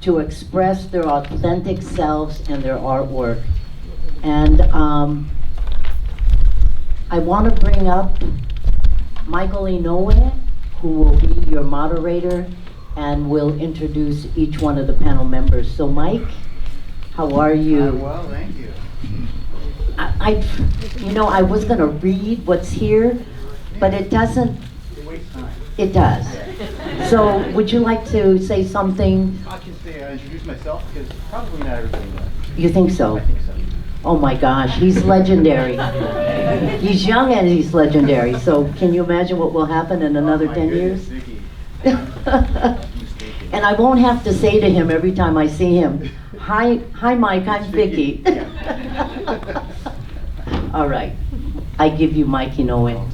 to express their authentic selves and their artwork. And I want to bring up Michael Inoue, who will be your moderator and will introduce each one of the panel members. So Mike, how are you? Well, thank you. I was going to read what's here, but it doesn't. It wastes time. It does. So would you like to say something? I can say introduce myself because probably not everybody knows. You think so? I think so. Oh my gosh, he's legendary. He's young and he's legendary. So can you imagine what will happen in another 10 years? Vicky. And I won't have to say to him every time I see him, hi Mike, I'm Vicky. All right, I give you Mike Inoue.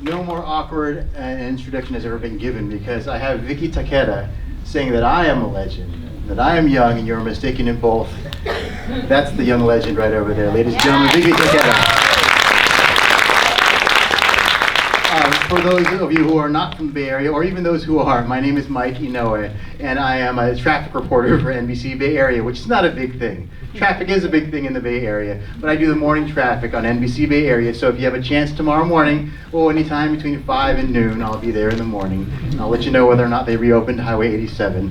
No more awkward an introduction has ever been given because I have Vicky Takeda saying that I am a legend, that I am young and you're mistaken in both. That's the young legend right over there. Ladies and gentlemen, Vicky Takeda. For those of you who are not from the Bay Area, or even those who are, my name is Mike Inoue, and I am a traffic reporter for NBC Bay Area, which is not a big thing. Traffic is a big thing in the Bay Area, but I do the morning traffic on NBC Bay Area, so if you have a chance tomorrow morning, or anytime between 5 and noon, I'll be there in the morning. And I'll let you know whether or not they reopened Highway 87.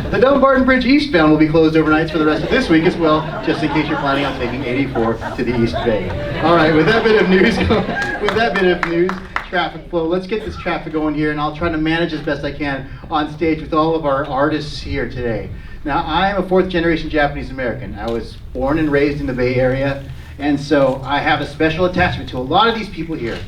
The Dumbarton Bridge eastbound will be closed overnights for the rest of this week as well, just in case you're planning on taking 84 to the East Bay. All right, with that bit of news, traffic flow, let's get this traffic going here, and I'll try to manage as best I can on stage with all of our artists here today. Now, I'm a fourth generation Japanese American. I was born and raised in the Bay Area, and so I have a special attachment to a lot of these people here.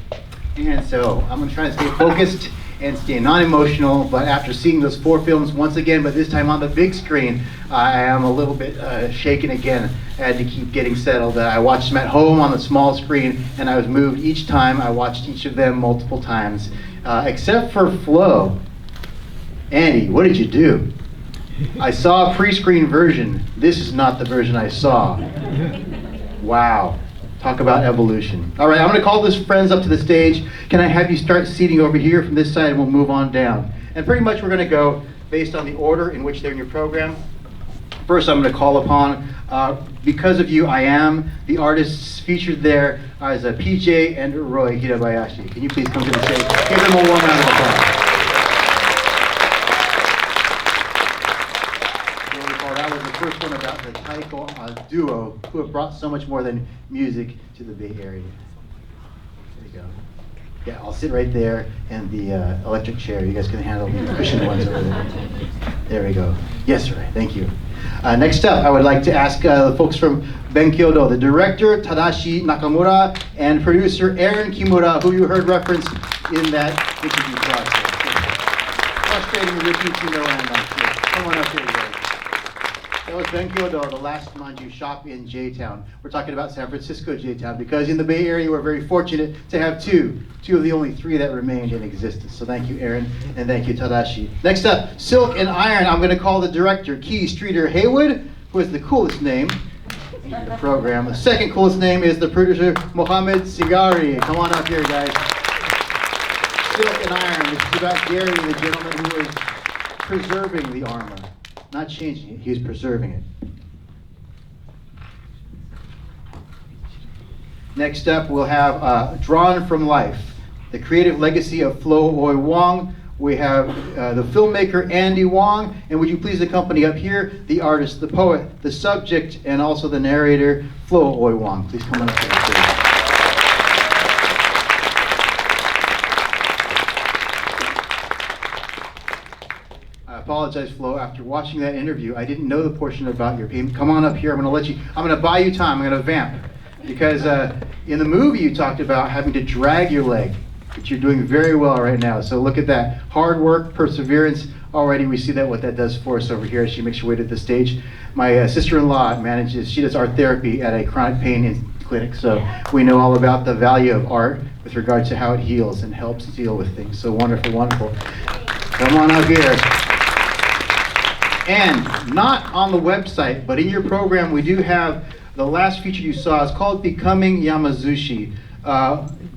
And so I'm gonna try to stay focused and stay non-emotional, but after seeing those 4 films once again, but this time on the big screen, I am a little bit shaken again. I had to keep getting settled. I watched them at home on the small screen, and I was moved each time. I watched each of them multiple times, except for Flo. Andy, what did you do? I saw a pre-screen version. This is not the version I saw. Wow. Talk about evolution. All right, I'm going to call this friends up to the stage. Can I have you start seating over here from this side, and we'll move on down. And pretty much we're going to go based on the order in which they're in your program. First, I'm going to call upon, because of you, I am. The artists featured there as PJ and Roy Hirabayashi. Can you please come to the stage? Give them a warm round of applause. That was the first one about the Taiko duo who have brought so much more than music to the Bay Area. There you go. Yeah, I'll sit right there, and the electric chair, you guys can handle the cushion ones over there. There we go. Yes, sir. Thank you. Next up, I would like to ask the folks from BENKYODO, the director, Tadashi Nakamura, and producer, Eryn Kimura, who you heard referenced in that interview process. Frustrating repeat to no end, I'm sure. Come on up here, guys. That was BENKYODO, the last Manju shop in J-Town. We're talking about San Francisco J-Town because in the Bay Area we're very fortunate to have two of the only 3 that remained in existence. So thank you, Eryn, and thank you, Tadashi. Next up, Silk and Iron. I'm going to call the director, Streater Heywood, who is the coolest name in the program. The second coolest name is the producer, Mohammad Sigari. Come on up here, guys. Silk and Iron. This is about Gary, the gentleman who is preserving the armor. Not changing it, he's preserving it. Next up, we'll have Drawn from Life, the creative legacy of Flo Wong. We have the filmmaker Andy Wong, and would you please accompany up here the artist, the poet, the subject, and also the narrator, Flo Wong. Please come on up here. I apologize, Flo. After watching that interview, I didn't know the portion about your pain. Come on up here. I'm going to buy you time. I'm going to vamp. Because in the movie you talked about having to drag your leg, but you're doing very well right now. So look at that. Hard work, perseverance. Already we see that what that does for us over here as she makes her way to the stage. My sister-in-law she does art therapy at a chronic pain clinic. So we know all about the value of art with regard to how it heals and helps deal with things. So wonderful, wonderful. Come on up here. And not on the website, but in your program, we do have the last feature you saw. It's called Becoming Yamazushi.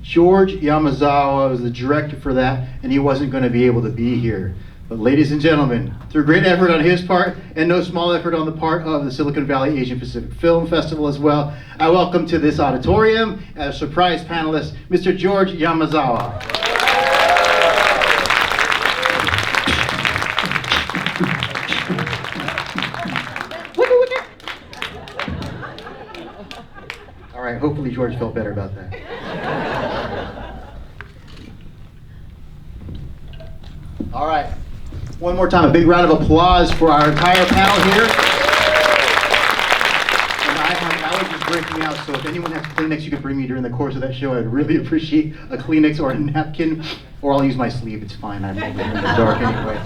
George Yamazawa was the director for that, and he wasn't going to be able to be here. But ladies and gentlemen, through great effort on his part, and no small effort on the part of the Silicon Valley Asian Pacific Film Festival as well, I welcome to this auditorium, as surprise panelist, Mr. George Yamazawa. All right, hopefully George felt better about that. All right, one more time, a big round of applause for our entire panel here. And I have allergies breaking out, so if anyone has Kleenex you could bring me during the course of that show, I'd really appreciate a Kleenex or a napkin, or I'll use my sleeve, it's fine, I'm in the dark anyway.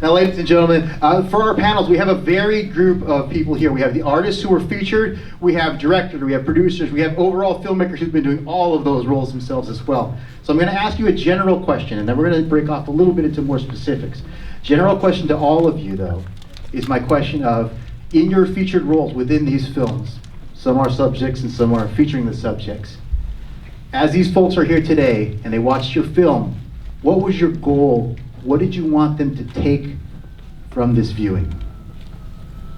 Now, ladies and gentlemen, for our panels, we have a varied group of people here. We have the artists who are featured, we have directors, we have producers, we have overall filmmakers who've been doing all of those roles themselves as well. So I'm going to ask you a general question, and then we're going to break off a little bit into more specifics. General question to all of you, though, is my question of, in your featured roles within these films, some are subjects and some are featuring the subjects. As these folks are here today and they watched your film, what was your goal? What did you want them to take from this viewing?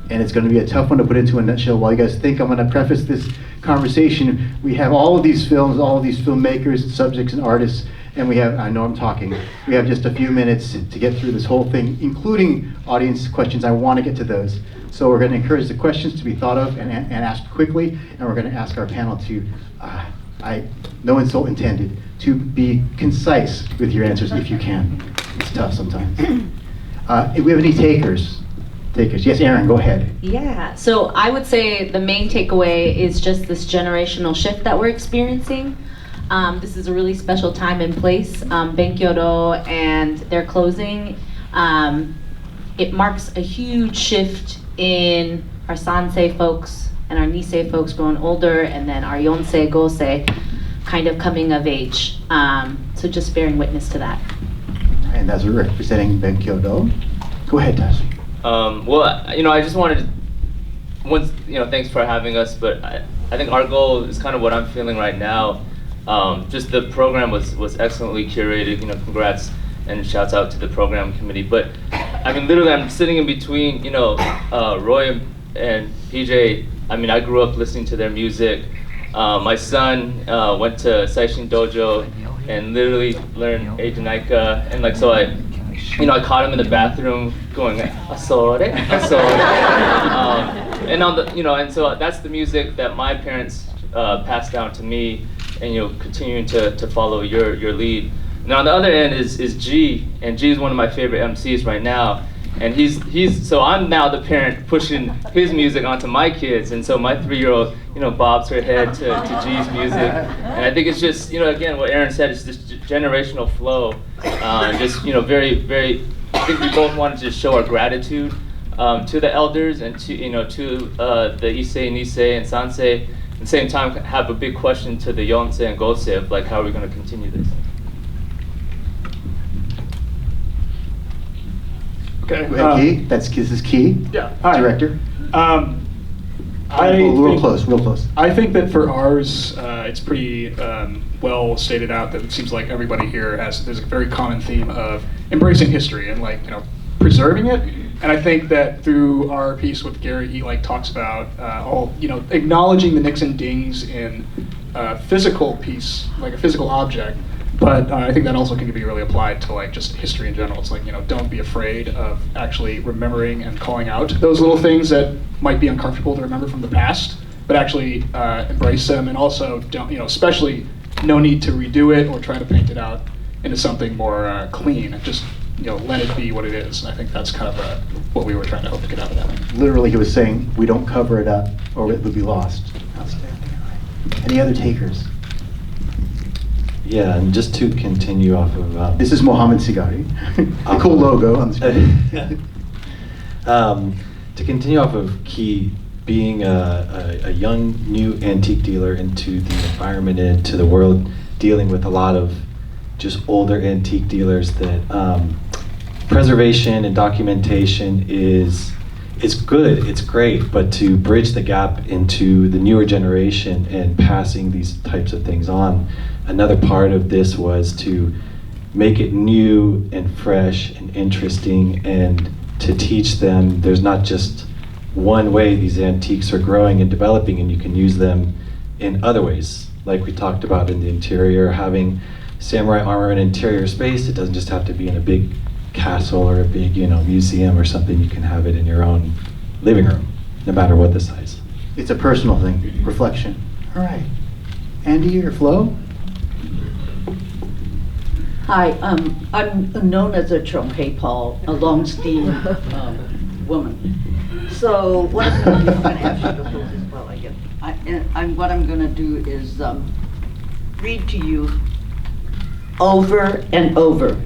And it's going to be a tough one to put into a nutshell. While you guys think, I'm going to preface this conversation. We have all of these films, all of these filmmakers, subjects, and artists, and we have, I know I'm talking, we have just a few minutes to get through this whole thing, including audience questions. I want to get to those. So we're going to encourage the questions to be thought of and asked quickly, and we're going to ask our panel to, no insult intended, to be concise with your answers if you can. It's tough sometimes. If we have any takers, yes, Eryn, go ahead. Yeah, so I would say the main takeaway is just this generational shift that we're experiencing. This is a really special time and place. BENKYODO and their closing, it marks a huge shift in our sansei folks and our nisei folks growing older, and then our yonsei, gosei kind of coming of age. So just bearing witness to that. And that's representing BENKYODO. Go ahead, Tadashi. Well, I just wanted to, thanks for having us, but I think our goal is kind of what I'm feeling right now. Just the program was excellently curated, congrats and shouts out to the program committee. But I mean, literally, I'm sitting in between, Roy and PJ. I mean, I grew up listening to their music. My son went to Saishin Dojo and literally learned Ejunaika, and so I caught him in the bathroom going asore, asore. And on the, and so that's the music that my parents passed down to me, and continuing to follow your lead. Now on the other end is G, and G is one of my favorite MCs right now. And he's so I'm now the parent pushing his music onto my kids, and so my 3-year-old, bobs her head to G's music, and I think it's just, again, what Eryn said, it's just generational flow, just, very, very, I think we both wanted to show our gratitude to the elders and to, to the Issei, Nisei, and Sansei, at the same time have a big question to the Yonsei and Gosei of how are we going to continue this? Okay. Key. This is Key. Yeah. Hi. Director. Real close. I think that for ours, it's pretty well stated out that it seems like everybody here there's a very common theme of embracing history and preserving it. And I think that through our piece with Gary, he talks about acknowledging the nicks and dings in a physical piece, like a physical object. But I think that also can be really applied to just history in general. It's don't be afraid of actually remembering and calling out those little things that might be uncomfortable to remember from the past, but actually embrace them, and also don't, especially no need to redo it or try to paint it out into something more clean. Just let it be what it is. And I think that's kind of what we were trying to hope to get out of that. Literally, he was saying we don't cover it up or it would be lost. Outstanding. Any other takers? Yeah, and just to continue off of... this is Mohammad Sigari. A cool logo on the screen. To continue off of Key, being a young, new antique dealer into the environment, into the world, dealing with a lot of just older antique dealers, that preservation and documentation is it's good, it's great, but to bridge the gap into the newer generation and passing these types of things on, another part of this was to make it new and fresh and interesting, and to teach them there's not just one way these antiques are growing and developing, and you can use them in other ways. Like we talked about in the interior, having samurai armor in interior space, it doesn't just have to be in a big castle or a big, museum or something. You can have it in your own living room, no matter what the size. It's a personal thing, reflection. All right. Andy or Flo? Hi, I'm known as a Chonghei Paul, a long-steam woman. So what I'm going to do, I'm going to ask you to hold as well, I guess. What I'm going to do is read to you over and over.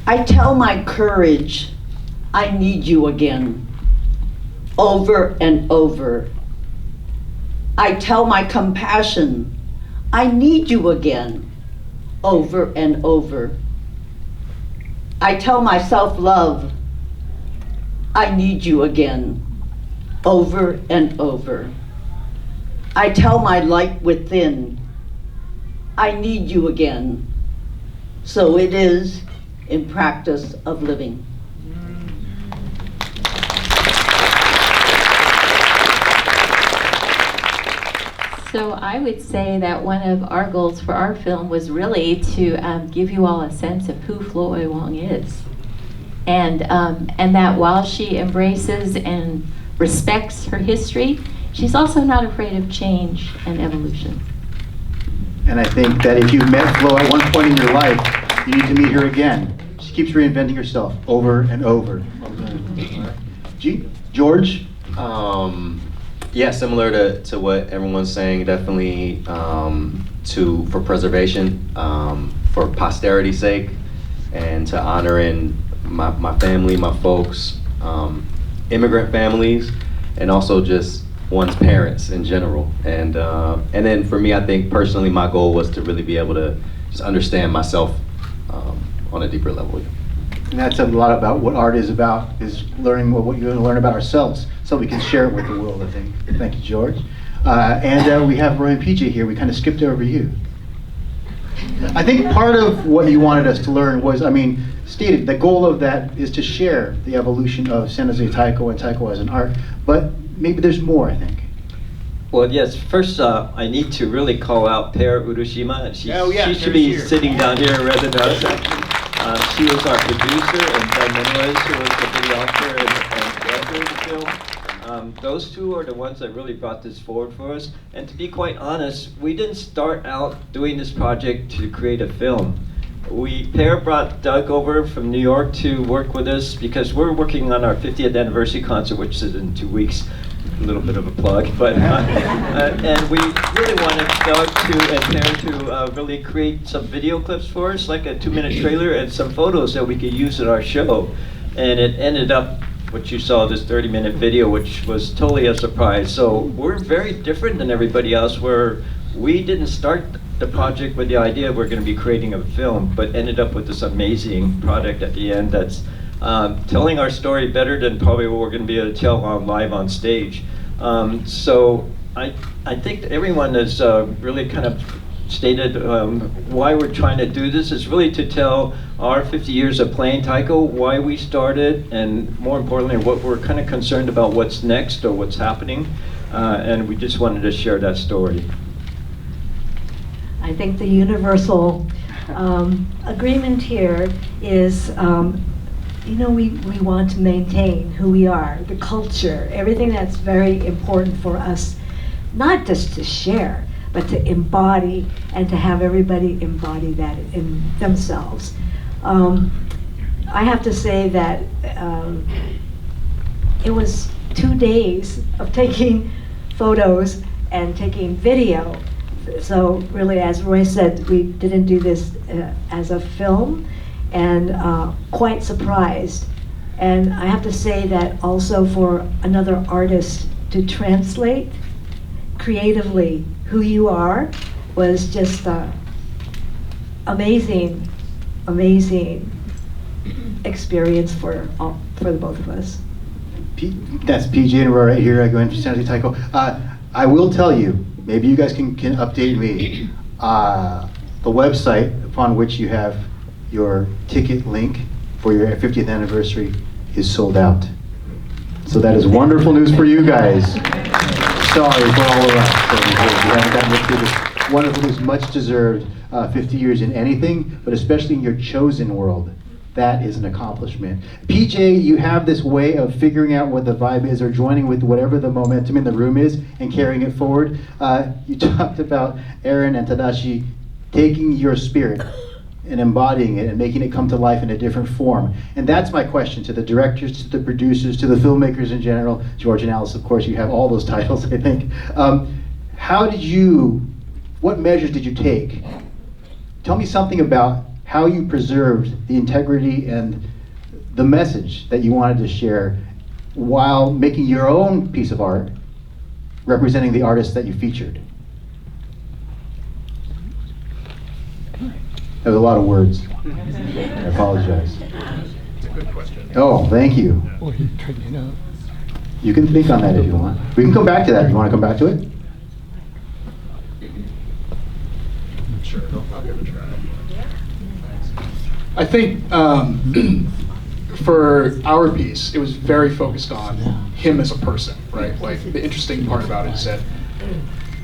I tell my courage, I need you again, over and over. I tell my compassion, I need you again, over and over. I tell my self-love, I need you again, over and over. I tell my light within, I need you again. So it is in practice of living. So I would say that one of our goals for our film was really to give you all a sense of who Flo Wong is. And that while she embraces and respects her history, she's also not afraid of change and evolution. And I think that if you've met Flo at one point in your life, you need to meet her again. She keeps reinventing herself over and over. George? Yeah, similar to what everyone's saying, definitely for preservation, for posterity's sake, and to honoring my family, my folks, immigrant families, and also just one's parents in general. And then for me, I think personally my goal was to really be able to just understand myself on a deeper level. And that's a lot about what art is about, is learning what you're going to learn about ourselves, so we can share it with the world, I think. Thank you, George. And we have Roy and PJ here. We kind of skipped over you. I think part of what you wanted us to learn was, stated, the goal of that is to share the evolution of San Jose Taiko and Taiko as an art, but maybe there's more, I think. Well, yes, first I need to really call out Per Urushima. She should be sitting down here rather than us. She was our producer, and Ben Menowes, who was the videographer and director of the film. Those two are the ones that really brought this forward for us. And to be quite honest, we didn't start out doing this project to create a film. Per brought Doug over from New York to work with us because we're working on our 50th anniversary concert, which is in 2 weeks. A little bit of a plug, but and we really wanted Doug and Per to really create some video clips for us, like a 2-minute trailer and some photos that we could use in our show. And it ended up what you saw, this 30-minute video, which was totally a surprise. So we're very different than everybody else, where we didn't start the project with the idea we're going to be creating a film, but ended up with this amazing product at the end that's telling our story better than probably what we're going to be able to tell live on stage. So I think everyone has really kind of stated why we're trying to do this is really to tell our 50 years of playing taiko, why we started, and more importantly, what we're kind of concerned about what's next or what's happening. And we just wanted to share that story. I think the universal agreement here is we want to maintain who we are, the culture, everything that's very important for us, not just to share, but to embody and to have everybody embody that in themselves. I have to say that it was 2 days of taking photos and taking video. So really, as Roy said, we didn't do this as a film, and quite surprised. And I have to say that also for another artist to translate creatively who you are was just amazing experience for the both of us. That's PJ and Roy right here. I go into Sanity Taiko. I will tell you, maybe you guys can update me. The website upon which you have your ticket link for your 50th anniversary is sold out. So that is wonderful news for you guys. Sorry for all of us. You haven't gotten through this wonderful news, much deserved 50 years in anything, but especially in your chosen world. That is an accomplishment. PJ, you have this way of figuring out what the vibe is or joining with whatever the momentum in the room is and carrying it forward. You talked about Eryn and Tadashi taking your spirit and embodying it and making it come to life in a different form. And that's my question to the directors, to the producers, to the filmmakers in general. George and Alice, of course, you have all those titles, I think. What measures did you take? Tell me something about how you preserved the integrity and the message that you wanted to share while making your own piece of art representing the artists that you featured. That was a lot of words. I apologize. It's a good question. Oh, thank you. You can think on that if you want. We can come back to that. You want to come back to it? Sure, I'll give it a try. I think for our piece, it was very focused on him as a person, right? Like, the interesting part about it is that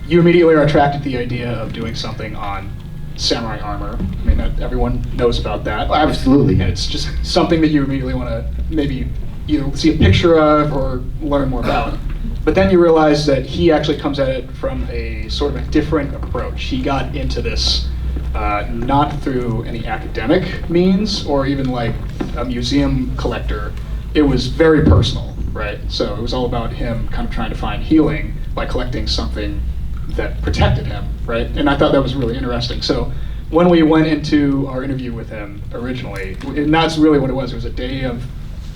you immediately are attracted to the idea of doing something on samurai armor. I mean, everyone knows about that. Oh, absolutely. And it's just something that you immediately want to maybe either see a picture of or learn more about. But then you realize that he actually comes at it from a sort of a different approach. He got into this not through any academic means or even like a museum collector. It was very personal, right? So it was all about him kind of trying to find healing by collecting something that protected him, right? And I thought that was really interesting. So when we went into our interview with him originally, and that's really what it was a day of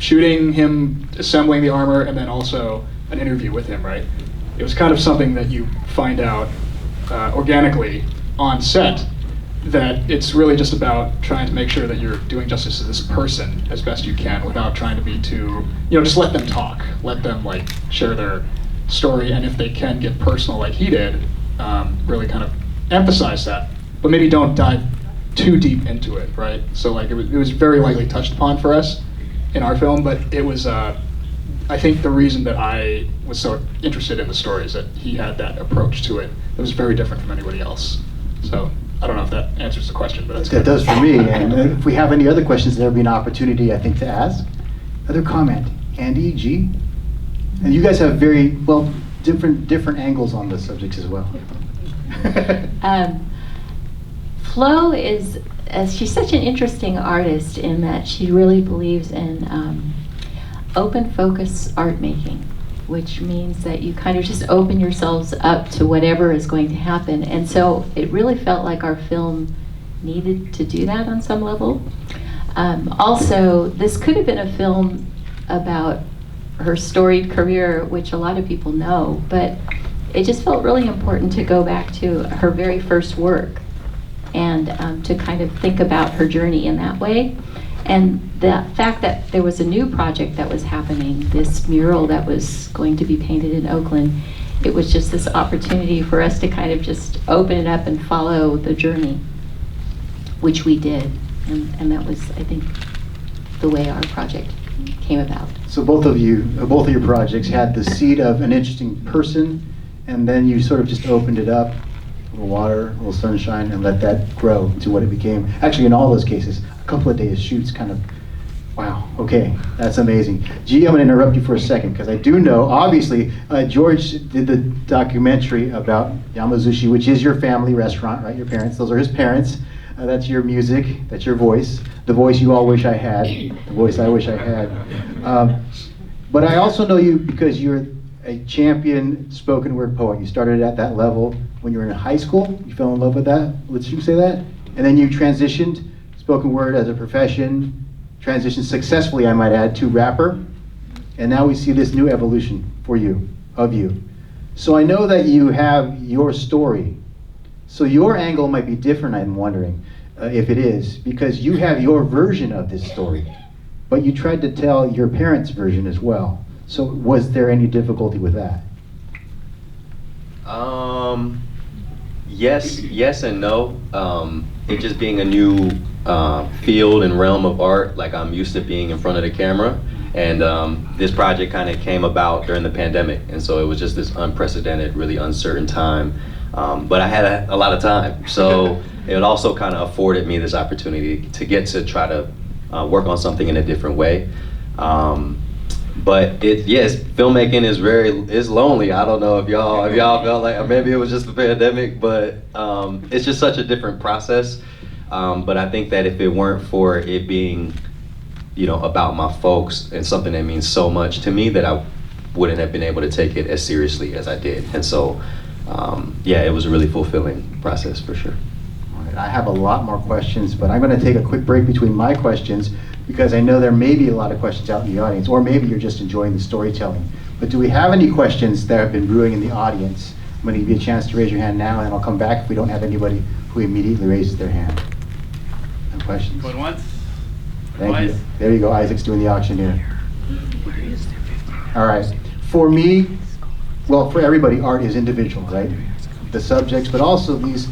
shooting him, assembling the armor, and then also an interview with him, right? It was kind of something that you find out organically on set, that it's really just about trying to make sure that you're doing justice to this person as best you can without trying to be too, just let them talk, let them like share their story, and if they can get personal like he did, really kind of emphasize that, but maybe don't dive too deep into it, right? So like it was very lightly touched upon for us in our film, but it was, I think the reason that I was so interested in the story is that he had that approach to it. It was very different from anybody else. So I don't know if that answers the question, but that's that does for me. And if we have any other questions, there'll be an opportunity, I think, to ask. Other comment, Andy, G, and you guys have very different angles on the subjects as well. Flo is, she's such an interesting artist in that she really believes in open focus art making, which means that you kind of just open yourselves up to whatever is going to happen. And so it really felt like our film needed to do that on some level. Also, this could have been a film about her storied career, which a lot of people know, but it just felt really important to go back to her very first work and to kind of think about her journey in that way. And the fact that there was a new project that was happening, this mural that was going to be painted in Oakland, it was just this opportunity for us to kind of just open it up and follow the journey, which we did. And that was, I think, the way our project came about. So both of your projects had the seed of an interesting person, and then you sort of just opened it up, a little water, a little sunshine, and let that grow to what it became. Actually, in all those cases, a couple of days shoots kind of, wow, okay, that's amazing. Gee, I'm gonna interrupt you for a second, because I do know, obviously, George did the documentary about Yamazushi, which is your family restaurant, right? Your parents, those are his parents. That's your music, that's your voice, the voice you all wish I had, the voice I wish I had. But I also know you because you're a champion spoken word poet. You started at that level when you were in high school. You fell in love with that, would you say that? And then you transitioned spoken word as a profession, transitioned successfully, I might add, to rapper. And now we see this new evolution for you, of you. So I know that you have your story. So your angle might be different, I'm wondering, if it is, because you have your version of this story, but you tried to tell your parents' version as well. So was there any difficulty with that? Yes and no. It just being a new field and realm of art, like I'm used to being in front of the camera. And this project kind of came about during the pandemic. And so it was just this unprecedented, really uncertain time. But I had a lot of time. So it also kind of afforded me this opportunity to get to try to work on something in a different way. But yes, filmmaking is lonely. I don't know if y'all felt like, or maybe it was just the pandemic, but it's just such a different process. But I think that if it weren't for it being, about my folks and something that means so much to me, that I wouldn't have been able to take it as seriously as I did. And so, it was a really fulfilling process for sure. All right, I have a lot more questions, but I'm going to take a quick break between my questions, because I know there may be a lot of questions out in the audience, or maybe you're just enjoying the storytelling. But do we have any questions that have been brewing in the audience? I'm going to give you a chance to raise your hand now, and I'll come back if we don't have anybody who immediately raises their hand. No questions? Going once. Thank you. There you go. Isaac's doing the auction here. All right. For me, well, for everybody, art is individual, right? The subjects, but also these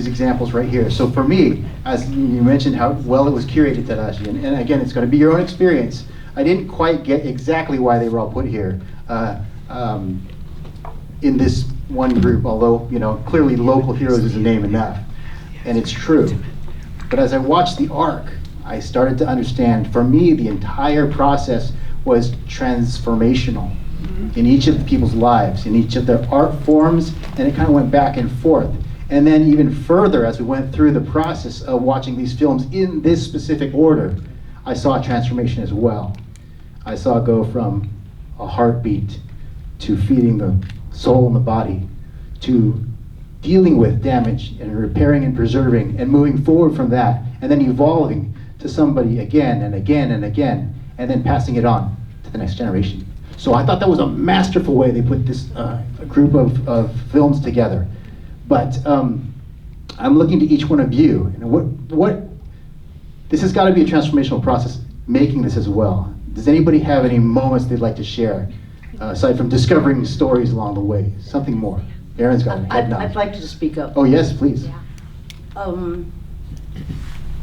examples right here. So for me, as you mentioned how well it was curated, Tadashi, and again, it's going to be your own experience. I didn't quite get exactly why they were all put here in this one group, although, clearly Local Heroes is a name enough, and it's true. But as I watched the arc, I started to understand, for me, the entire process was transformational in each of the people's lives, in each of their art forms, and it kind of went back and forth. And then even further, as we went through the process of watching these films in this specific order, I saw a transformation as well. I saw it go from a heartbeat to feeding the soul and the body, to dealing with damage and repairing and preserving and moving forward from that, and then evolving to somebody again and again and again, and then passing it on to the next generation. So I thought that was a masterful way they put this group of films together. But I'm looking to each one of you, and this has got to be a transformational process, making this as well. Does anybody have any moments they'd like to share, aside from discovering stories along the way? Something more. Eryn's got a head nod. I'd like to speak up. Oh yes, please.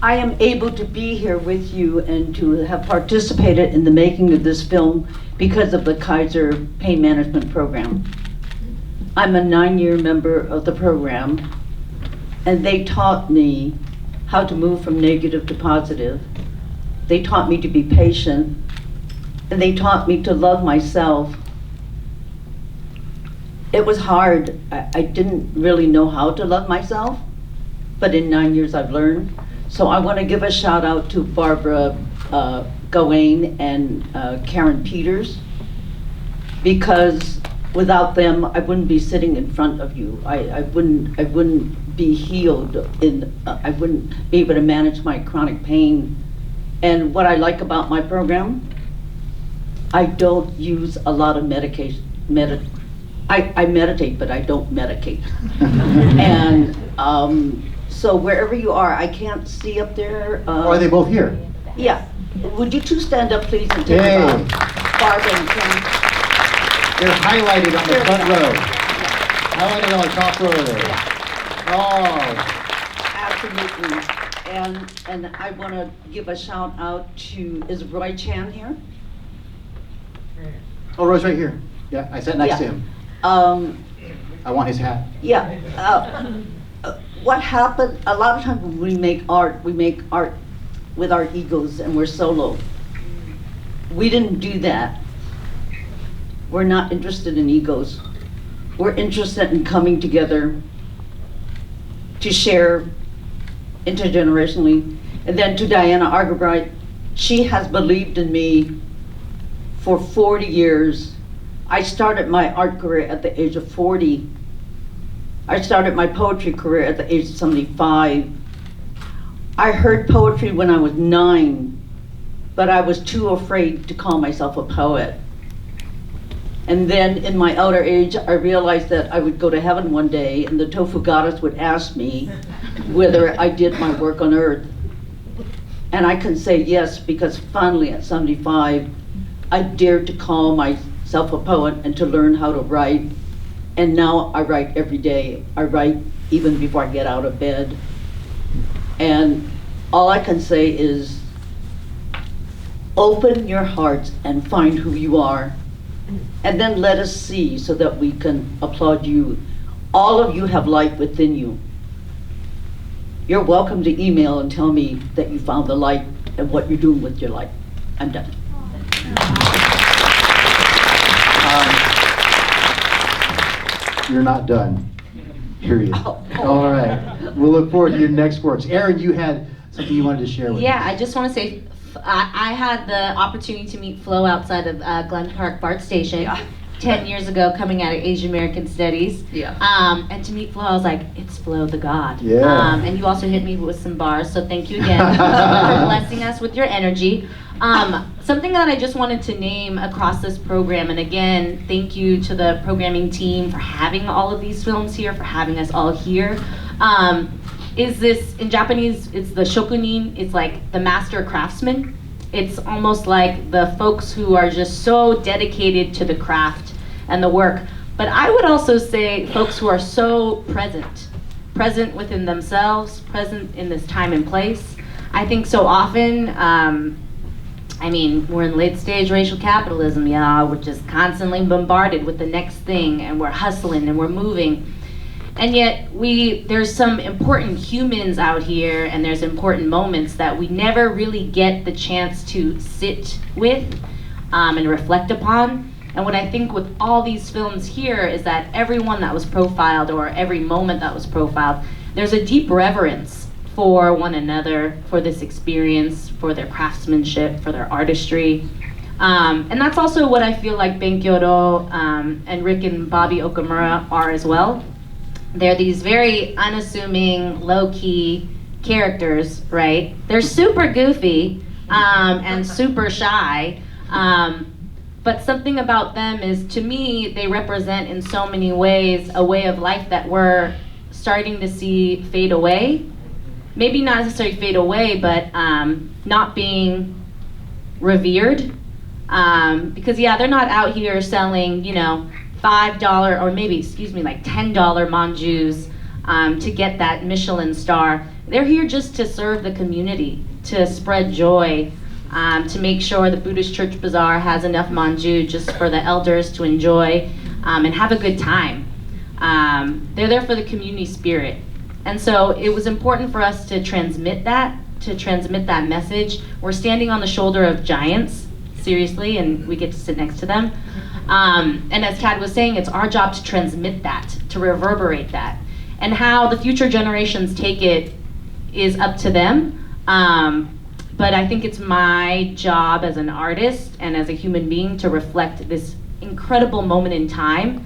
I am able to be here with you and to have participated in the making of this film because of the Kaiser Pain Management Program. I'm a 9-year member of the program, and they taught me how to move from negative to positive. They taught me to be patient, and they taught me to love myself. It was hard. I didn't really know how to love myself, but in 9 years I've learned. So I want to give a shout out to Barbara Gawain and Karen Peters, because without them I wouldn't be sitting in front of you. I wouldn't be healed. I wouldn't be able to manage my chronic pain. And what I like about my program, I don't use a lot of medication. I meditate, but I don't medicate. And so wherever you are, I can't see up there. Are they both here? Yeah. Would you two stand up, please, and take Barbara and Kim? They're highlighted on the front row. Highlighted on the top row there. Yeah. Oh. Absolutely. And I want to give a shout out to, is Roy Chan here? Oh, Roy's right here. Yeah, I sat next to him. I want his hat. Yeah. What happened, a lot of times when we make art with our egos and we're solo. We didn't do that. We're not interested in egos. We're interested in coming together to share intergenerationally. And then to Diana Argabright, she has believed in me for 40 years. I started my art career at the age of 40. I started my poetry career at the age of 75. I heard poetry when I was 9, but I was too afraid to call myself a poet. And then in my outer age, I realized that I would go to heaven one day and the tofu goddess would ask me whether I did my work on earth. And I can say yes, because finally at 75, I dared to call myself a poet and to learn how to write. And now I write every day. I write even before I get out of bed. And all I can say is open your hearts and find who you are. And then let us see so that we can applaud you. All of you have light within you. You're welcome to email and tell me that you found the light and what you're doing with your light. I'm done. You're not done, period. All right, we'll look forward to your next works. Eryn, you had something you wanted to share with Yeah, us. I just want to say, I had the opportunity to meet Flo outside of Glen Park BART Station 10 years ago, coming out of Asian American Studies. Yeah. And to meet Flo, I was like, it's Flo the God. Yeah. And you also hit me with some bars, so thank you again for blessing us with your energy. Something that I just wanted to name across this program, and again, thank you to the programming team for having all of these films here, for having us all here. Is this, in Japanese, it's the shokunin, it's like the master craftsman. It's almost like the folks who are just so dedicated to the craft and the work. But I would also say folks who are so present within themselves, present in this time and place. I think so often, I mean, we're in late stage racial capitalism, y'all. We're just constantly bombarded with the next thing, and we're hustling and we're moving. And yet there's some important humans out here, and there's important moments that we never really get the chance to sit with and reflect upon. And what I think with all these films here is that everyone that was profiled, or every moment that was profiled, there's a deep reverence for one another, for this experience, for their craftsmanship, for their artistry. And that's also what I feel like BENKYODO and Rick and Bobby Okamura are as well. They're these very unassuming, low-key characters, right? They're super goofy and super shy, but something about them is, to me, they represent in so many ways a way of life that we're starting to see fade away. Maybe not necessarily fade away, but not being revered. Because yeah, they're not out here selling, you know, $5 or maybe, like $10 manjus to get that Michelin star. They're here just to serve the community, to spread joy, to make sure the Buddhist Church Bazaar has enough manju just for the elders to enjoy and have a good time. They're there for the community spirit. And so it was important for us to transmit that message. We're standing on the shoulder of giants, seriously, and we get to sit next to them. And as Tad was saying, it's our job to transmit that, to reverberate that. And how the future generations take it is up to them. But I think it's my job as an artist and as a human being to reflect this incredible moment in time.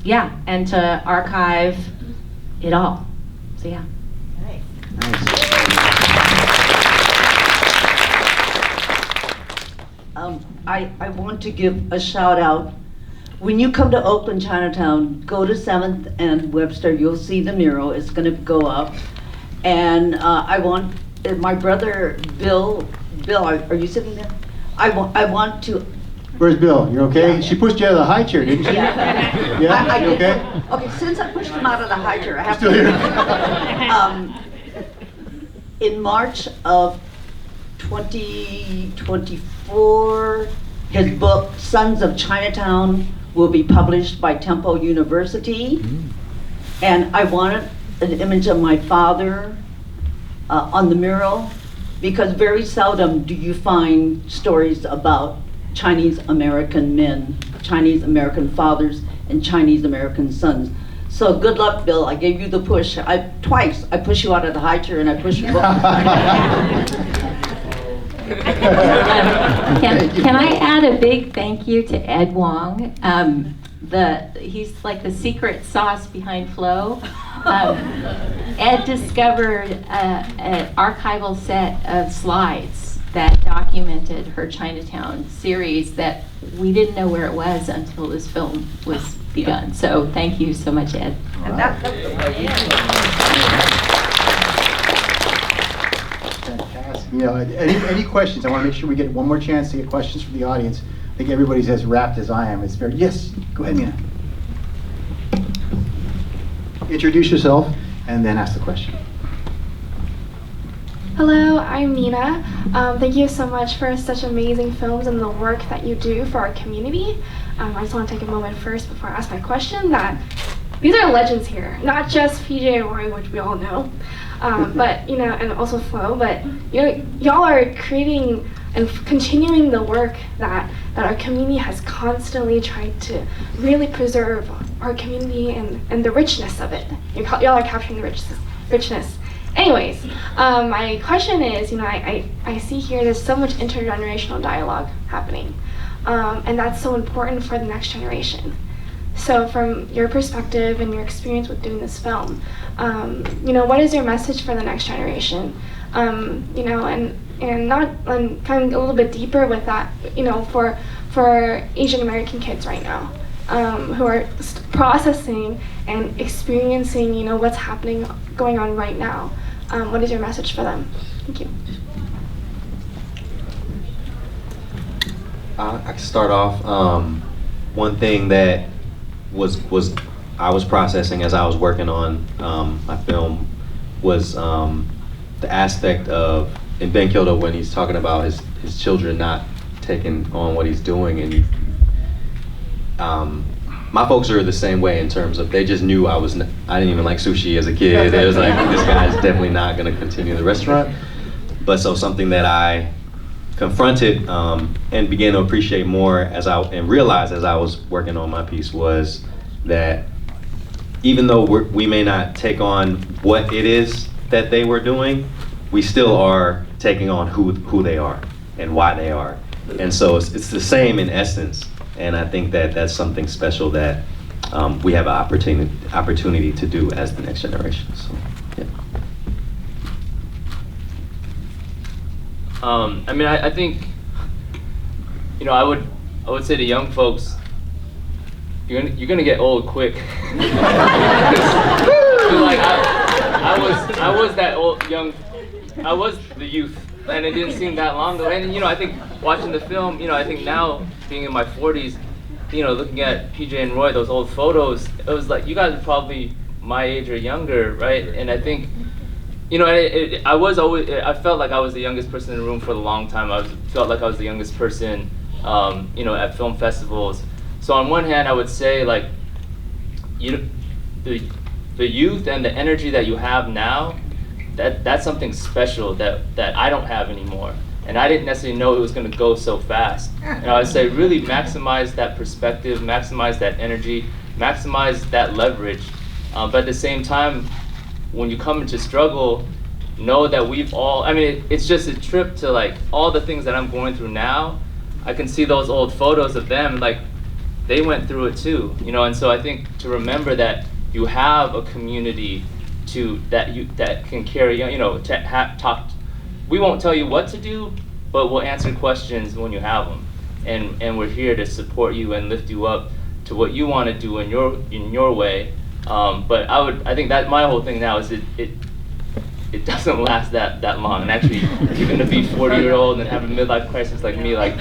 Yeah, and to archive it all. So yeah. I want to give a shout out. When you come to Oakland Chinatown, go to 7th and Webster. You'll see the mural. It's going to go up. And I want my brother Bill. Bill, are you sitting there? I want to. Where's Bill? You okay? Yeah. She pushed you out of the high chair, didn't she? Yeah. Yeah? You okay? Okay, since I pushed him out of the high chair, I have Still to. In March of 2024, his book, Sons of Chinatown, will be published by Temple University. And I wanted an image of my father on the mural, because very seldom do you find stories about Chinese American men, Chinese American fathers, and Chinese American sons. So good luck, Bill. I gave you the push. Twice I pushed you out of the high chair and I pushed you up. Can I add a big thank you to Ed Wong? He's like the secret sauce behind Flo. Ed discovered an archival set of slides that documented her Chinatown series that we didn't know where it was until this film was begun. So thank you so much, Ed. And that's the way. Fantastic. You know, any questions? I want to make sure we get one more chance to get questions from the audience. I think everybody's as wrapped as I am. It's very, yes, go ahead, Mina. Introduce yourself and then ask the question. Hello, I'm Nina. Thank you so much for such amazing films and the work that you do for our community. I just want to take a moment first before I ask my question that these are legends here, not just PJ and Roy, which we all know, but and also Flo. But y'all are creating and continuing the work that our community has constantly tried to really preserve our community and the richness of it. Y'all are capturing the richness. Anyways, my question is, I see here there's so much intergenerational dialogue happening, and that's so important for the next generation. So from your perspective and your experience with doing this film, what is your message for the next generation? And kind of a little bit deeper with that, for Asian American kids right now, who are processing and experiencing, what's going on right now. What is your message for them? Thank you. I can start off. One thing that I was processing as I was working on my film was the aspect of in BENKYODO when he's talking about his children not taking on what he's doing, and my folks are the same way in terms of they just knew I didn't even like sushi as a kid. It was like, this guy's definitely not going to continue the restaurant. But so something that I confronted and began to appreciate more and realize as I was working on my piece was that even though we may not take on what it is that they were doing, we still are taking on who they are and why they are. And so it's the same in essence. And I think that that's something special that we have an opportunity to do as the next generation. So, yeah. I think, I would say to young folks, you're gonna get old quick. Like I was that old I was the youth, and it didn't seem that long ago. And I think watching the film, I think now being in my 40s, looking at PJ and Roy, those old photos, it was like you guys are probably my age or younger, right? And I think, I felt like I was the youngest person in the room for a long time. Felt like I was the youngest person, at film festivals. So on one hand, I would say like, the youth and the energy that you have now, that's something special that I don't have anymore. And I didn't necessarily know it was going to go so fast. And I would say really maximize that perspective, maximize that energy, maximize that leverage. But at the same time, when you come into struggle, know that it's just a trip to like all the things that I'm going through now. I can see those old photos of them, like they went through it too, and so I think to remember that you have a community that can carry, talk. We won't tell you what to do, but we'll answer questions when you have them, and we're here to support you and lift you up to what you want to do in your way. But I think that my whole thing now is it doesn't last that long. And actually, you're gonna be 40-year-old and have a midlife crisis like me, like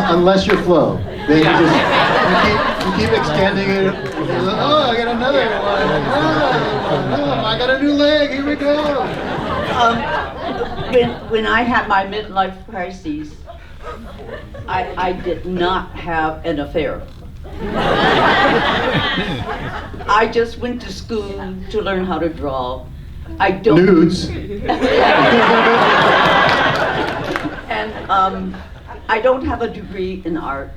unless you're Flo, then you keep extending it. Oh, I got another one. Oh, I got a new leg. Here we go. When I had my midlife crises, I did not have an affair. I just went to school to learn how to draw. I don't. Nudes. And I don't have a degree in art.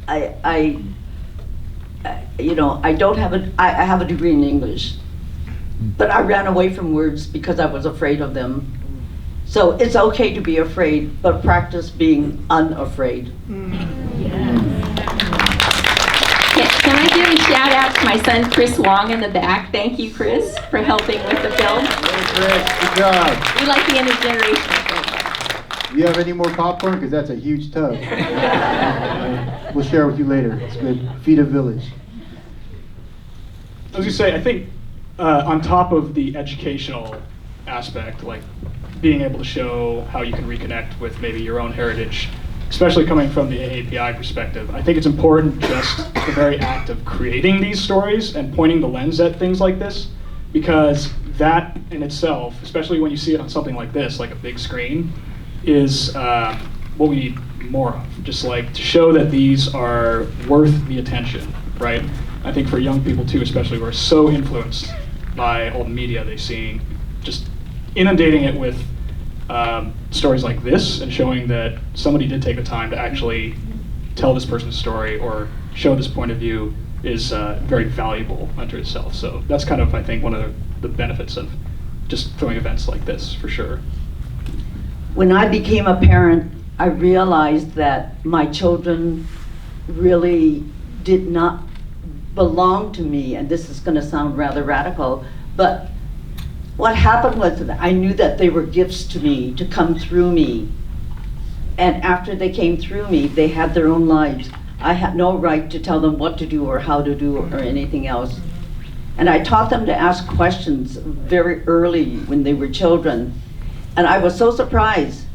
I don't have I have a degree in English, but I ran away from words because I was afraid of them. So it's okay to be afraid, but practice being unafraid. Can I give a shout out to my son Chris Wong in the back? Thank you, Chris, for helping with the film. Hey, Chris, good job. We like the intergenerational film. You have any more popcorn? Because that's a huge tub. We'll share with you later. It's good. Feed a village. I was gonna say, I think on top of the educational aspect, like being able to show how you can reconnect with maybe your own heritage, especially coming from the AAPI perspective. I think it's important just the very act of creating these stories and pointing the lens at things like this, because that in itself, especially when you see it on something like this, like a big screen, is what we need more of. Just like to show that these are worth the attention, right? I think for young people too, especially, who are so influenced by all the media they see, just inundating it with stories like this and showing that somebody did take the time to actually tell this person's story or show this point of view is very valuable unto itself. So that's kind of, I think, one of the benefits of just throwing events like this, for sure. When I became a parent, I realized that my children really did not belong to me, and this is going to sound rather radical, but what happened was that I knew that they were gifts to me, to come through me. And after they came through me, they had their own lives. I had no right to tell them what to do or how to do or anything else. And I taught them to ask questions very early when they were children. And I was so surprised.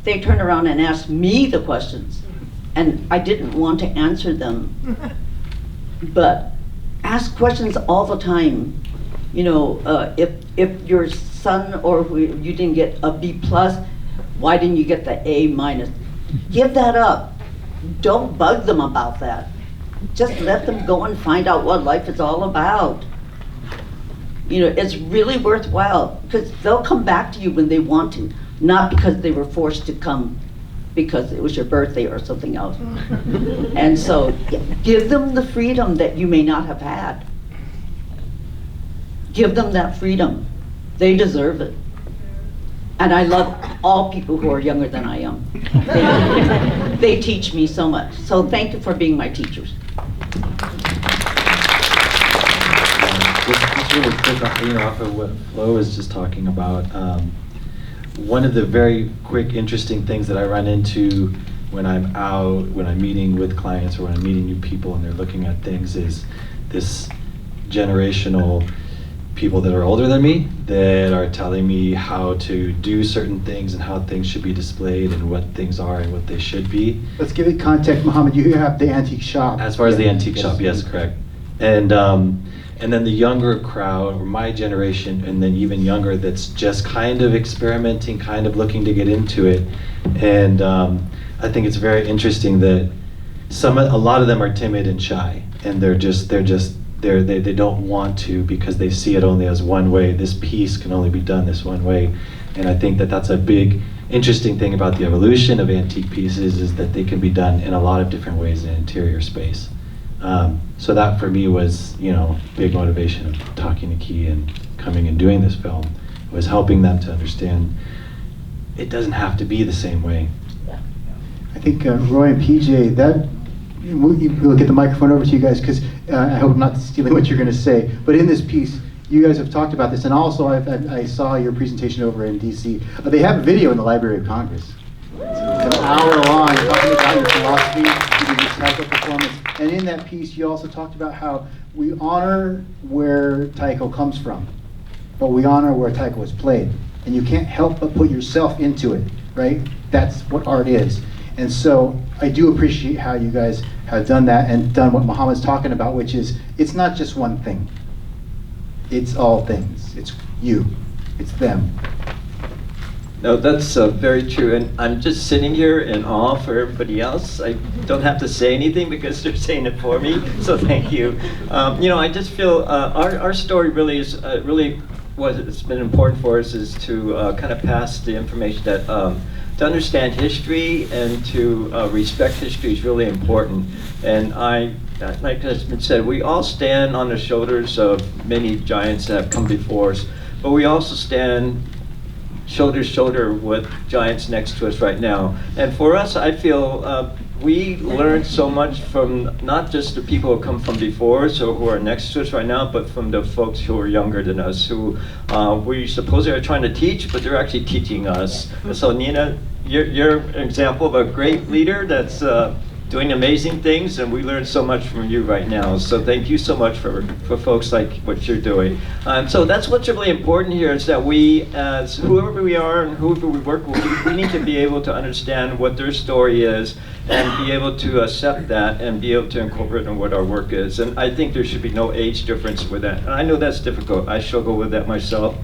They turned around and asked me the questions. And I didn't want to answer them. But ask questions all the time. You know, if your son or you didn't get a B+, why didn't you get the A-? Give that up. Don't bug them about that. Just let them go and find out what life is all about. You know, it's really worthwhile, because they'll come back to you when they want to, not because they were forced to come because it was your birthday or something else. And so give them the freedom that you may not have had. Give them that freedom. They deserve it. And I love all people who are younger than I am. They teach me so much. So thank you for being my teachers. Just really quick, off of what Flo was just talking about, one of the very quick, interesting things that I run into when I'm out, when I'm meeting with clients or when I'm meeting new people and they're looking at things, is this generational people that are older than me that are telling me how to do certain things and how things should be displayed and what things are and what they should be. Let's give it context, Mohammad. You have the antique shop. As far as the antique shop, yes, correct. And then the younger crowd, or my generation, and then even younger, that's just kind of experimenting, kind of looking to get into it. And I think it's very interesting that a lot of them are timid and shy, and they don't want to because they see it only as one way. This piece can only be done this one way. And I think that that's a big, interesting thing about the evolution of antique pieces, is that they can be done in a lot of different ways in interior space. So that for me was, big motivation of talking to Key and coming and doing this film, was helping them to understand it doesn't have to be the same way. I think Roy and PJ, we'll get the microphone over to you guys, because I hope I'm not stealing what you're going to say, but in this piece, you guys have talked about this, and also I saw your presentation over in DC. They have a video in the Library of Congress. It's an hour long, talking about your philosophy, you did this taiko performance, and in that piece you also talked about how we honor where taiko comes from, but we honor where taiko is played, and you can't help but put yourself into it, right? That's what art is. And so I do appreciate how you guys have done that and done what Mohammad's talking about, which is, it's not just one thing. It's all things. It's you. It's them. No, that's very true, and I'm just sitting here in awe for everybody else. I don't have to say anything because they're saying it for me, so thank you. I just feel our story really is, what it's been important for us is to kind of pass the information that to understand history and to respect history is really important. And like has been said, we all stand on the shoulders of many giants that have come before us, but we also stand shoulder to shoulder with giants next to us right now. And for us, I feel we learn so much from not just the people who come from before us or who are next to us right now, but from the folks who are younger than us, who we supposedly are trying to teach, but they're actually teaching us. So Nina, you're an example of a great leader that's doing amazing things, and we learn so much from you right now. So thank you so much for folks like what you're doing. So that's what's really important here, is that we, as whoever we are and whoever we work with, we need to be able to understand what their story is and be able to accept that and be able to incorporate in what our work is. And I think there should be no age difference with that. And I know that's difficult. I struggle with that myself.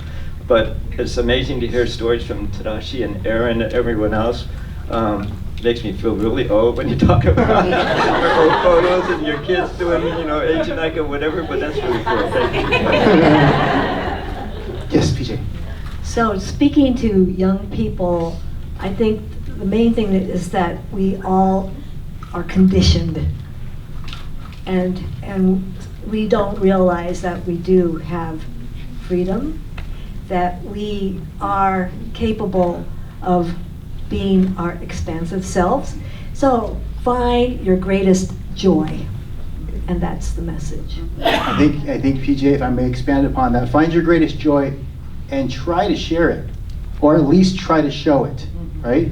But it's amazing to hear stories from Tadashi and Eryn and everyone else. Makes me feel really old when you talk about your old photos and your kids doing, age and Nika, whatever, but that's really cool. Thank you. Yes, PJ. So speaking to young people, I think the main thing is that we all are conditioned, and we don't realize that we do have freedom, that we are capable of being our expansive selves. So find your greatest joy, and that's the message. I think PJ, if I may expand upon that, find your greatest joy and try to share it, or at least try to show it, right?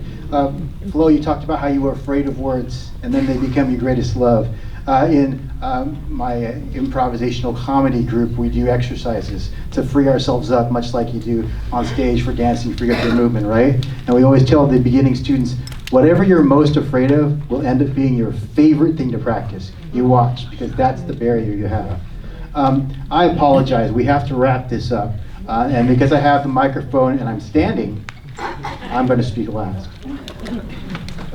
Flo, you talked about how you were afraid of words, and then they become your greatest love. In my improvisational comedy group, we do exercises to free ourselves up, much like you do on stage for dancing, free up your movement, right? And we always tell the beginning students, whatever you're most afraid of will end up being your favorite thing to practice. You watch, because that's the barrier you have. I apologize, we have to wrap this up. And because I have the microphone and I'm standing, I'm going to speak last.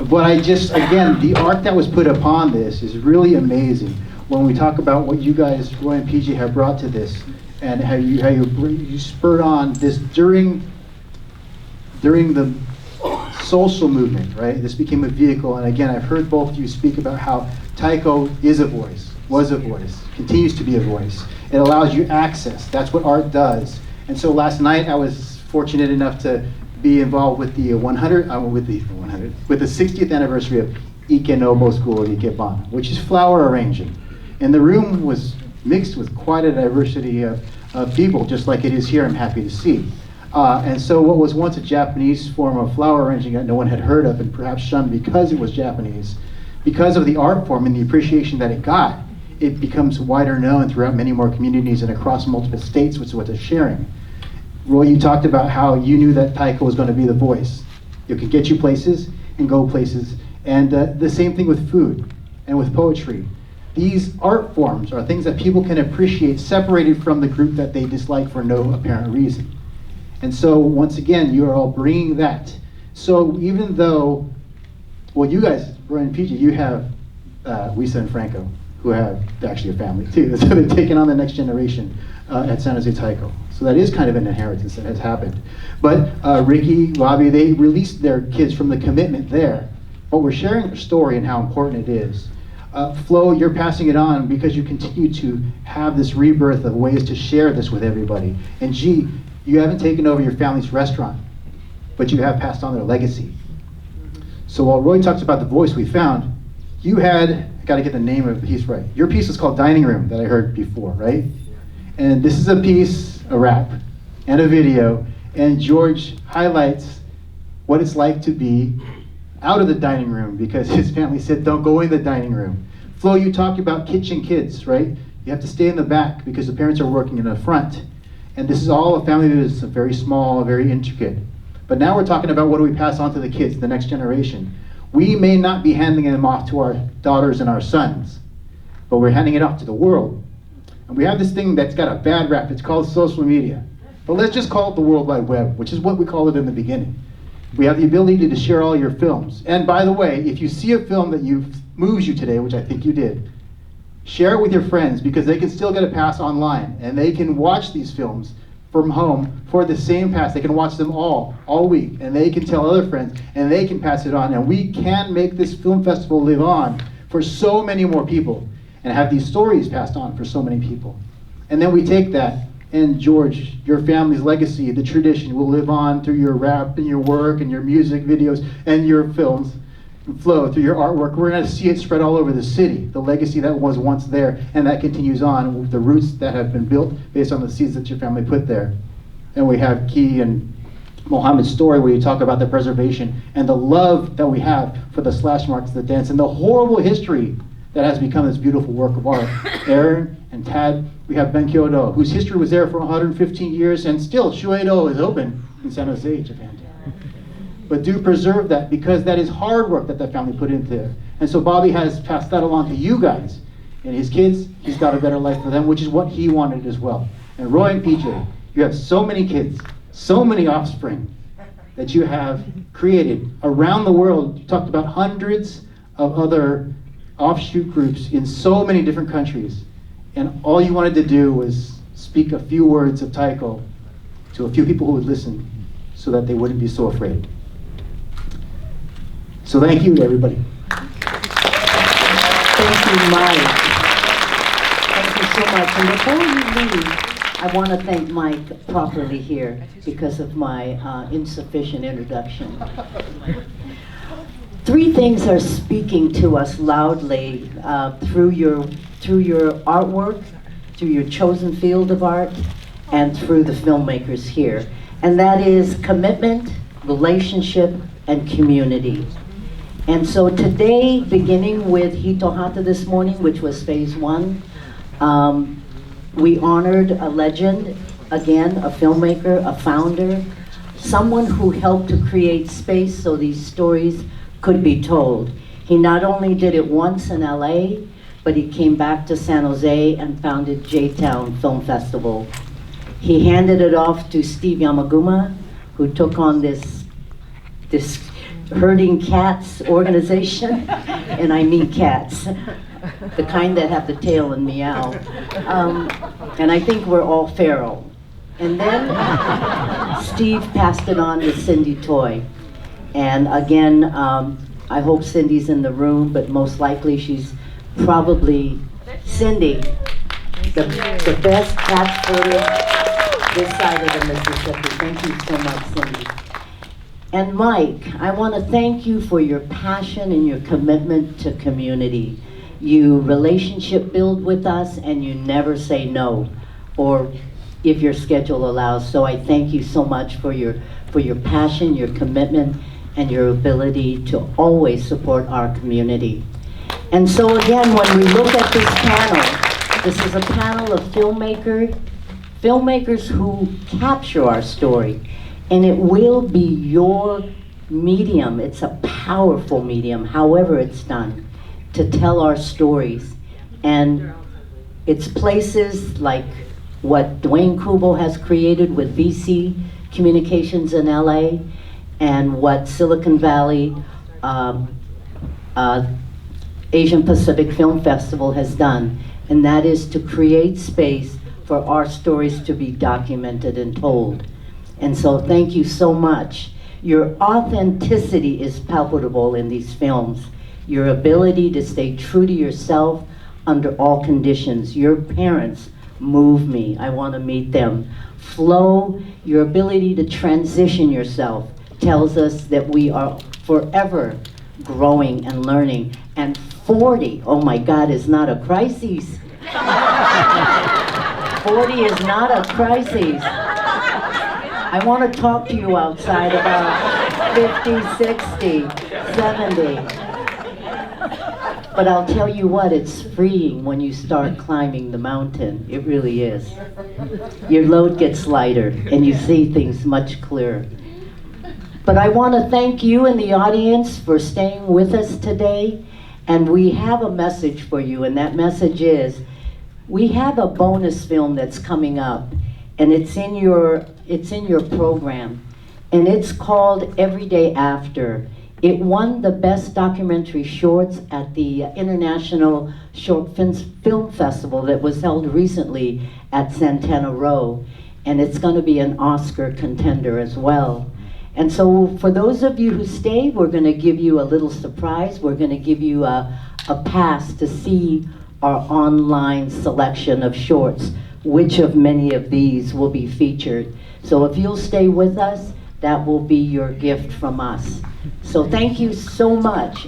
But again, the art that was put upon this is really amazing. When we talk about what you guys, Roy and PJ, have brought to this, and how you spurred on this during the social movement, right? This became a vehicle, and again, I've heard both of you speak about how taiko is a voice, was a voice, continues to be a voice. It allows you access. That's what art does. And so last night, I was fortunate enough to be involved with the 60th anniversary of Ikenobo School of Ikebana, which is flower arranging. And the room was mixed with quite a diversity of people, just like it is here, I'm happy to see. And so what was once a Japanese form of flower arranging that no one had heard of and perhaps shunned because it was Japanese, because of the art form and the appreciation that it got, it becomes wider known throughout many more communities and across multiple states, which is what they're sharing. Roy, you talked about how you knew that taiko was going to be the voice. It could get you places and go places. And the same thing with food and with poetry. These art forms are things that people can appreciate separated from the group that they dislike for no apparent reason. And so once again, you are all bringing that. So even though, well, you guys, Roy and PJ, you have Wisa and Franco, who have actually a family too. So they've taken on the next generation at San Jose Taiko. So that is kind of an inheritance that has happened. But Ricky, Robbie, they released their kids from the commitment there. But we're sharing their story and how important it is. Flo, you're passing it on because you continue to have this rebirth of ways to share this with everybody. And G, you haven't taken over your family's restaurant, but you have passed on their legacy. So while Roy talks about the voice we found, you had, I gotta get the name of the piece right. Your piece was called Dining Room that I heard before, right? And this is a piece, a rap, and a video, and George highlights what it's like to be out of the dining room because his family said, don't go in the dining room. Flo, you talked about kitchen kids, right? You have to stay in the back because the parents are working in the front. And this is all a family that is very small, very intricate. But now we're talking about what do we pass on to the kids, the next generation. We may not be handing them off to our daughters and our sons, but we're handing it off to the world. And we have this thing that's got a bad rap, it's called social media. But let's just call it the World Wide Web, which is what we called it in the beginning. We have the ability to share all your films. And by the way, if you see a film that moves you today, which I think you did, share it with your friends because they can still get a pass online and they can watch these films from home for the same pass. They can watch them all week, and they can tell other friends and they can pass it on. And we can make this film festival live on for so many more people and have these stories passed on for so many people. And then we take that, and George, your family's legacy, the tradition will live on through your rap and your work and your music videos and your films, and Flo, through your artwork. We're gonna see it spread all over the city, the legacy that was once there, and that continues on with the roots that have been built based on the seeds that your family put there. And we have Key and Mohammed's story, where you talk about the preservation and the love that we have for the slash marks, the dance, and the horrible history that has become this beautiful work of art. Eryn and Tad, we have BENKYODO, whose history was there for 115 years, and still Shuedo is open in San Jose, Japan. But do preserve that, because that is hard work that the family put into there. And so Bobby has passed that along to you guys. And his kids, he's got a better life for them, which is what he wanted as well. And Roy and PJ, you have so many kids, so many offspring that you have created around the world. You talked about hundreds of other offshoot groups in so many different countries. And all you wanted to do was speak a few words of Taiko to a few people who would listen so that they wouldn't be so afraid. So thank you to everybody. Thank you, Mike. Thank you so much. And before you leave, I want to thank Mike properly here because of my insufficient introduction. Three things are speaking to us loudly through your artwork, through your chosen field of art, and through the filmmakers here. And that is commitment, relationship, and community. And so today, beginning with Hitohata this morning, which was phase 1, we honored a legend, again, a filmmaker, a founder, someone who helped to create space so these stories could be told. He not only did it once in LA, but he came back to San Jose and founded J-Town Film Festival. He handed it off to Steve Yamaguma, who took on this herding cats organization, and I mean cats, the kind that have the tail and meow. And I think we're all feral. And then Steve passed it on to Cindy Toy. And again, I hope Cindy's in the room, but most likely she's probably Cindy, the best cat photo this side of the Mississippi. Thank you so much, Cindy. And Mike, I want to thank you for your passion and your commitment to community. You relationship build with us and you never say no, or if your schedule allows. So I thank you so much for your passion, your commitment, and your ability to always support our community. And so again, when we look at this panel, this is a panel of filmmakers who capture our story. And it will be your medium. It's a powerful medium, however it's done, to tell our stories. And it's places like what Dwayne Kubo has created with VC Communications in LA, and what Silicon Valley Asian Pacific Film Festival has done. And that is to create space for our stories to be documented and told. And so thank you so much. Your authenticity is palpable in these films. Your ability to stay true to yourself under all conditions. Your parents move me. I want to meet them. Flow, your ability to transition yourself tells us that we are forever growing and learning. And 40, oh my God, is not a crisis. 40 is not a crisis. I want to talk to you outside about 50, 60, 70. But I'll tell you what, it's freeing when you start climbing the mountain. It really is. Your load gets lighter and you see things much clearer. But I want to thank you in the audience for staying with us today. And we have a message for you, and that message is, we have a bonus film that's coming up, and it's in your program, and it's called Every Day After. It won the Best Documentary Shorts at the International Short Film Festival that was held recently at Santana Row, and it's going to be an Oscar contender as well. And so for those of you who stay, we're going to give you a little surprise. We're going to give you a pass to see our online selection of shorts, which of many of these will be featured. So if you'll stay with us, that will be your gift from us. So thank you so much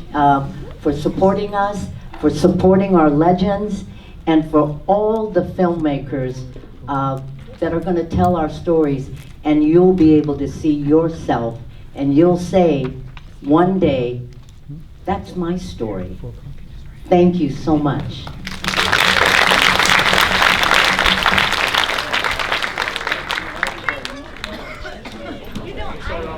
for supporting us, for supporting our legends, and for all the filmmakers that are gonna tell our stories, and you'll be able to see yourself, and you'll say, one day, that's my story. Thank you so much.